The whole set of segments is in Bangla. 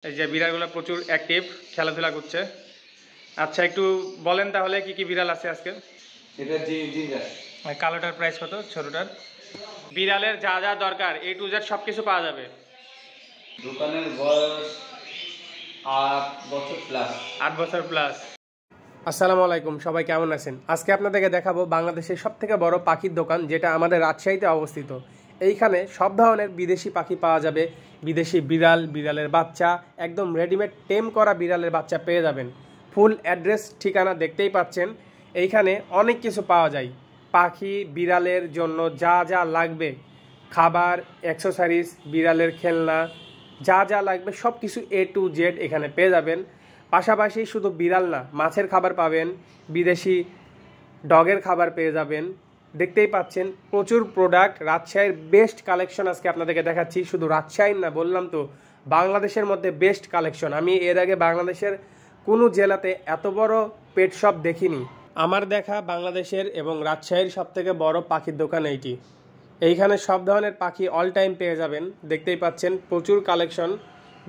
এই যে বিড়ালগুলো প্রচুর অ্যাক্টিভ, খেলাধুলা করছে। আচ্ছা, একটু বলেন তাহলে কি কি বিড়াল আছে আজকে? এটা জিঞ্জার। কালোটার প্রাইস কত? ছোটটার? বিড়ালের যা যা দরকার A to Z সব কিছু পাওয়া যাবে। দোকানের বয়স 8 বছর প্লাস। 8 বছর প্লাস। আসসালামু আলাইকুম, সবাই কেমন আছেন? আজকে আপনাদেরকে দেখাবো বাংলাদেশের সবথেকে বড় পাখির দোকান, যেটা আমাদের রাজশাহীতে অবস্থিত। এইখানে সব ধরনের বিদেশি পাখি পাওয়া যাবে। বিদেশি বিড়াল, বিড়ালের বাচ্চা, একদম রেডিমেড টেম করা বিড়ালের বাচ্চা পেয়ে যাবেন। ফুল অ্যাড্রেস ঠিকানা দেখতেই পাচ্ছেন। এইখানে অনেক কিছু পাওয়া যায়। পাখি বিড়ালের জন্য যা যা লাগবে, খাবার, অ্যাক্সেসরিজ, বিড়ালের খেলনা, যা যা লাগবে সব কিছু A to Z এখানে পেয়ে যাবেন। পাশাপাশি শুধু বিড়াল না, মাছের খাবার পাবেন, বিদেশি ডগের খাবার পেয়ে যাবেন। দেখতেই পাচ্ছেন প্রচুর প্রোডাক্ট, রাজশাহীর বেস্ট কালেকশন আজকে আপনাদেরকে দেখাচ্ছি। শুধু রাজশাহীর না, বললাম তো বাংলাদেশের মধ্যে বেস্ট কালেকশন। আমি এর আগে বাংলাদেশের কোনো জেলাতে এত বড় পেট শপ দেখিনি। আমার দেখা বাংলাদেশের এবং রাজশাহীর সবথেকে বড় পাখির দোকান এইটি। এইখানে সব ধরনের পাখি অল টাইম পেয়ে যাবেন। দেখতেই পাচ্ছেন প্রচুর কালেকশন,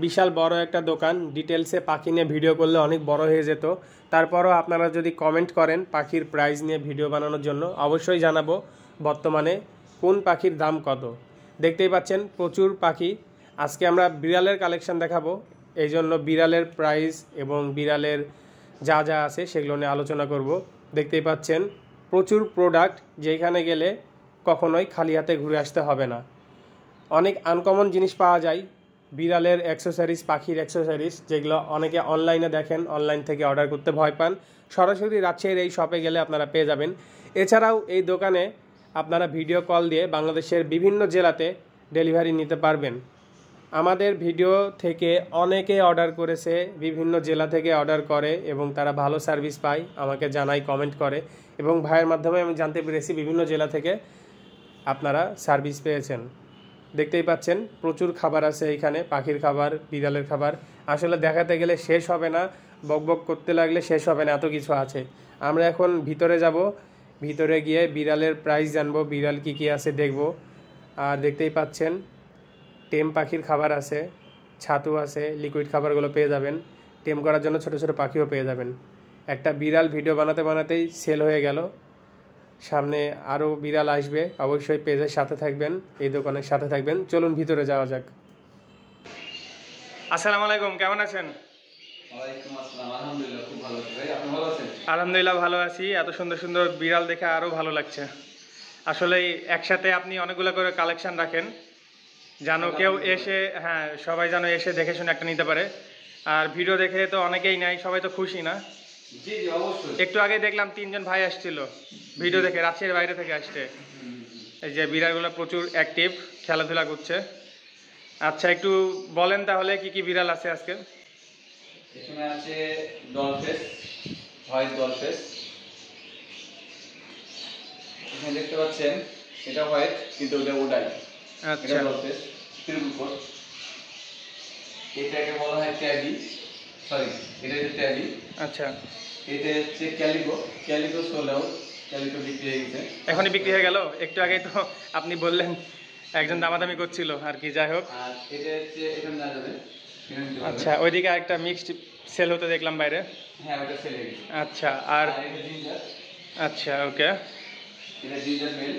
বিশাল বড় একটা দোকান। ডিটেলসে পাখি নিয়ে ভিডিও করলে অনেক বড় হয়ে যেত। তারপরও আপনারা যদি কমেন্ট করেন পাখির প্রাইস নিয়ে ভিডিও বানানোর জন্য, অবশ্যই জানাবো বর্তমানে কোন পাখির দাম কত। দেখতেই পাচ্ছেন প্রচুর পাখি। আজকে আমরা বিড়ালের কালেকশন দেখাবো, এই জন্য বিড়ালের প্রাইস এবং বিড়ালের যা যা আছে সেগুলো নিয়ে আলোচনা করব। দেখতেই পাচ্ছেন প্রচুর প্রোডাক্ট, যেখানে গেলে কখনোই খালি হাতে ঘুরে আসতে হবে না। অনেক আনকমন জিনিস পাওয়া যায়, বিড়ালের অ্যাক্সেসরিজ, পাখির অ্যাক্সেসরিজ, যেগুলো অনেকে অনলাইনে দেখেন, অনলাইন থেকে অর্ডার করতে ভয় পান। সরাসরি রাজশাহীর এই শপে গেলে আপনারা পেয়ে যাবেন। এছাড়াও এই দোকানে আপনারা ভিডিও কল দিয়ে বাংলাদেশের বিভিন্ন জেলাতে ডেলিভারি নিতে পারবেন। আমাদের ভিডিও থেকে অনেকে অর্ডার করেছে, বিভিন্ন জেলা থেকে অর্ডার করে এবং তারা ভালো সার্ভিস পায়, আমাকে জানায়, কমেন্ট করে। এবং ভাইয়ের মাধ্যমে আমি জানতে পেরেছি বিভিন্ন জেলা থেকে আপনারা সার্ভিস পেয়েছেন। দেখতেই পাচ্ছেন প্রচুর খাবার আছে এইখানে, পাখির খাবার, বিড়ালের খাবার। আসলে দেখাতে গেলে শেষ হবে না, বকবক করতে লাগলে শেষ হবে না, এত কিছু আছে। আমরা এখন ভিতরে যাব, ভিতরে গিয়ে বিড়ালের প্রাইস জানবো, বিড়াল কি কি আছে দেখব। আর দেখতেই পাচ্ছেন টেম পাখির খাবার আছে, ছাতু আছে, লিকুইড খাবারগুলো পেয়ে যাবেন। টেম করার জন্য ছোট ছোট পাখিও পেয়ে যাবেন। একটা বিড়াল ভিডিও বানাতে বানাতেই সেল হয়ে গেল। সামনে আরও বিড়াল আসবে, অবশ্যই পেজের সাথে থাকবেন, এই দোকানের সাথে থাকবেন। চলুন ভিতরে যাওয়া যাক। আসসালামু আলাইকুম, কেমন আছেন? ওয়ালাইকুম আসসালাম, আলহামদুলিল্লাহ খুব ভালো আছি ভাই, আপনি ভালো আছেন? আলহামদুলিল্লাহ ভালো আছি। এত সুন্দর সুন্দর বিড়াল দেখে আরও ভালো লাগছে। আসলে একসাথে আপনি অনেকগুলো করে কালেকশন রাখেন, যেন কেউ এসে, হ্যাঁ সবাই যেন এসে দেখে শুনে একটা নিতে পারে। আর ভিডিও দেখে তো অনেকেই নেয়, সবাই তো খুশি না? জি জি অবশ্যই। একটু আগে দেখলাম 3 জন ভাই আসছিল ভিডিও দেখে, রাজশাহীর বাইরে থেকে আসছে। এই যে বিড়ালগুলো প্রচুর অ্যাক্টিভ, খেলাধুলা করছে। আচ্ছা, একটু বলেন তাহলে কি কি বিড়াল আছে আজকে? এখানে আছে ডলফেস, হোয়াইট ডলফেস। এখানে দেখতে পাচ্ছেন এটা হোয়াইট কিন্তু ওটা ওডাই। আচ্ছা, এটা ডলফেস ত্রিপুল কোট। এটাকে বলা হয় ট্যাডি, সরি এটা হচ্ছে ট্যাডি। আচ্ছা, এটা হচ্ছে ক্যালিকো, ক্যালিকো সোলেও, ক্যালিকো বিক্রি হয়ে গেছে, এখনই বিক্রি হয়ে গেল। একটু আগেই তো আপনি বললেন একজন দামাদামি করছিল আর কি, যাই হোক। আর এটা হচ্ছে এখানে না যাবে। আচ্ছা, ওইদিকে একটা মিক্সড সেল হতে দেখলাম বাইরে। হ্যাঁ ওটা সেল হয়ে গেছে। আচ্ছা, আর এটা জিঞ্জার। আচ্ছা, ওকে। এটা জিঞ্জার মেল।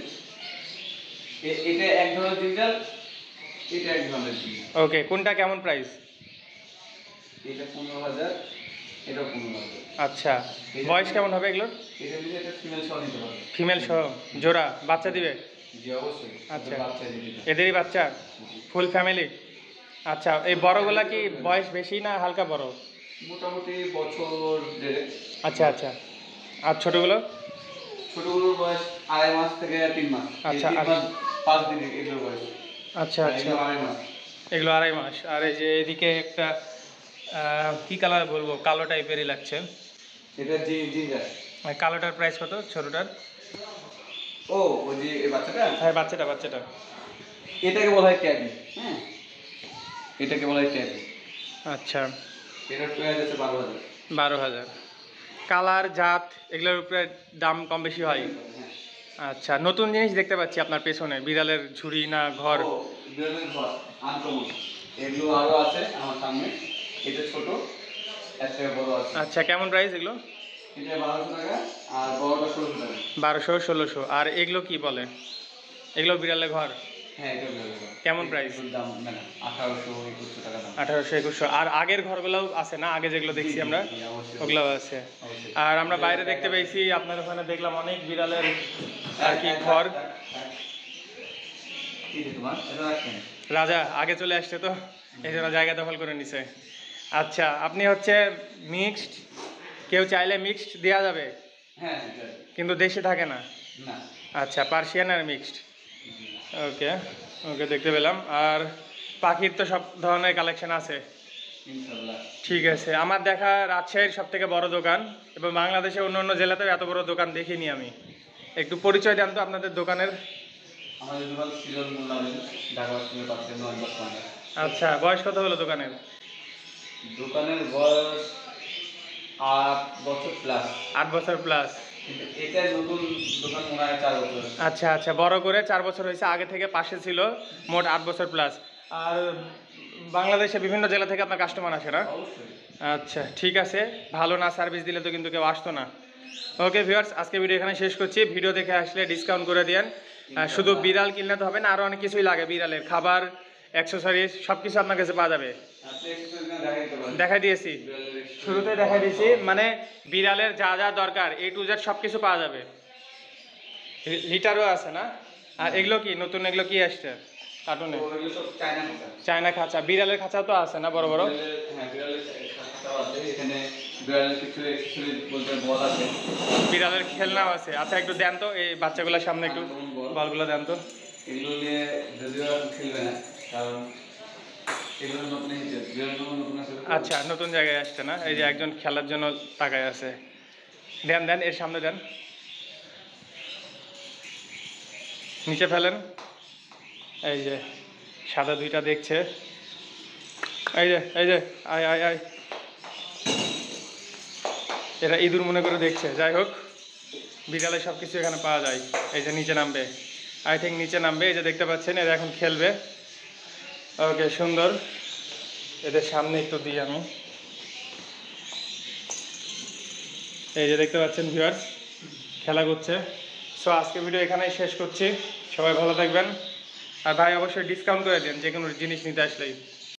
এটা এক ধরনের জিঞ্জার, এটা এক ধরনের জিঞ্জার। ওকে, কোনটা কেমন প্রাইস? এটা 15,000, এটা 15,000। আচ্ছা, বয়স কেমন হবে এগুলোর? এটা দিলে এটা ফিমেল সহ নিতে পারবে। ফিমেল সহ জোড়া বাচ্চা দিবে? জি অবশ্যই। আচ্ছা, বাচ্চা দিবে। এদেরই বাচ্চা, ফুল ফ্যামিলি? আচ্ছা, এই বড়গুলা কি বয়স বেশি না হালকা বড়? মোটামুটি বছর দেড়েক। আচ্ছা আচ্ছা, আর ছোটগুলো? ছোটগুলোর বয়স 2.5 মাস থেকে 3 মাস। আচ্ছা, 3 মাস 5 দিন এগুলোর বয়স। আচ্ছা আচ্ছা, এগুলো 2.5 মাস। এগুলো 2.5 মাস। আর এই যে এদিকে একটা কি কালার বলবো, কালো টাইপেরই লাগছে। এটা জিঞ্জার। কালোটার প্রাইস কত ছোটটার? ও ওই যে এই বাচ্চাটা, হ্যাঁ বাচ্চাটা বাচ্চাটা। এটাকে বলা হয় ট্যাবি। হ্যাঁ এটাকে বলা হয় ট্যাবি। আচ্ছা, এটার প্রাইস আছে 12,000। 12,000। কালার, জাত এগুলোর উপরে দাম কম বেশি হয়? আচ্ছা, নতুন জিনিস দেখতে পাচ্ছি আপনার পেছনে, বিড়ালের ঝুড়ি না ঘর? ও বিড়ালের ঘর আনকমন, এগুলো আরো আছে আমার সামনে। এটা ছোট, এর থেকে বড় আছে। আচ্ছা, কেমন প্রাইস এগুলো? এটা 1200 টাকা আর বড়টা 1600 টাকা। 1200, 1600। আর এগুলো কি বলে? এগুলো বিড়ালের ঘর? হ্যাঁ, এটা ভালো। কেমন প্রাইস? দাম মানে 1800 2100 টাকা দাম। 1800, 2100। আর আগের ঘরগুলোও আছে না? আগে যেগুলো দেখছি আমরা ওগুলোও আছে। অবশ্যই। আর আমরা বাইরে দেখতে পেয়েছি আপনার ওখানে দেখলাম অনেক বিড়ালের আর কি ঘর। এই যে তোমার এটা রাখেন। রাজা আগে চলে আসছে তো এই জন্য জায়গা দখল করে নিছে। আচ্ছা, আপনি হচ্ছে মিক্সড, কেউ চাইলে মিক্সড দেওয়া যাবে হ্যাঁ, এটা কিন্তু দেশে থাকে না? না। আচ্ছা, পার্সিয়ান আর মিক্সড। ওকে ওকে, দেখতে পেলাম। আর পাখির তো সব ধরনের কালেকশন আছে। ইনশাআল্লাহ। ঠিক আছে, আমার দেখা রাজশাহীর সব থেকে বড় দোকান এবং বাংলাদেশে অন্য অন্য জেলাতেও এত বড় দোকান দেখিনি আমি। একটু পরিচয় দেন তো আপনাদের দোকানের। আমাদের দোকান সিজন মোল্লামিন, ঢাকা স্কুলের পাশে 9 নম্বর দোকান। আচ্ছা, বয়স কত হলো দোকানের? দোকানের বয়স 8 বছর প্লাস। 8 বছর প্লাস। কিন্তু এটা নতুন দোকান মনে হয় 4 বছর। আচ্ছা আচ্ছা, বড় করে 4 বছর হয়েছে, আগে থেকে পাশে ছিল, মোট 8 বছর প্লাস। আর বাংলাদেশে বিভিন্ন জেলা থেকে আপনার কাস্টমার আসে না? অবশ্যই। আচ্ছা ঠিক আছে, ভালো না সার্ভিস দিলে তো কিন্তু কেউ আসতো না। ওকে ভিউয়ার্স, আজকে ভিডিও এখানে শেষ করছি। ভিডিও দেখে আসলে ডিসকাউন্ট করে দিয়েন। শুধু বিড়াল কিনলে তো হবে না, আরও অনেক কিছুই লাগে বিড়ালের, খাবার, অ্যাক্সেসরিজ সব কিছু আপনার কাছে পাওয়া যাবে। আপনি এক্সেসরিজ দেখাইতে পারেন। দেখাই দিয়েছি, শুরুতে দেখাই দিয়েছি, মানে বিড়ালের যা যা দরকার A to Z সব কিছু পাওয়া যাবে। লিটারও আছে না? আর এগুলো কি নতুন, এগুলো কি আসছে কার্টুনে? ওগুলো সব চায়না খাঁচা। চায়না খাঁচা, বিড়ালের খাঁচাও তো আছে না বড় বড়? হ্যাঁ, বিড়ালের খাঁচাও আছে। এখানে বিড়ালের কিছু এক্সেসরিজ বলতে বল আছে। বিড়ালের খেলনাও আছে। আচ্ছা একটু দেন তো, এই বাচ্চাগুলোর সামনে একটু বলগুলো দেন তো। এগুলো নিয়ে যদিও খেলবে না, কারণ এগুলো নতুন এসেছে, বিড়ালগুলো নতুন আছে। আচ্ছা, নতুন জায়গায় আসছে না? এই যে একজন খেলার জন্য তাকায় আছে। দেন দেন, এর সামনে দেন, নিচে ফেলেন। এই যে সাদা দুইটা দেখছে, এই যে এই যে, আয় আয় আয়, এরা ইঁদুর মনে করে দেখছে। যাই হোক, বিড়ালের সব কিছু এখানে পাওয়া যায়। এই যে নিচে নামবে, আই থিঙ্ক নিচে নামবে। এই যে দেখতে পাচ্ছেন, এরা এখন খেলবে। ওকে, সুন্দর। এদের সামনে একটু দিই আমি। এই যে দেখতে পাচ্ছেন ভিউয়ার্স, খেলা করছে। সো আজকে ভিডিও এখানেই শেষ করছি। সবাই ভালো থাকবেন। আর ভাই অবশ্যই ডিসকাউন্ট করে দেন যে কোনো জিনিস নিতে আসলেই।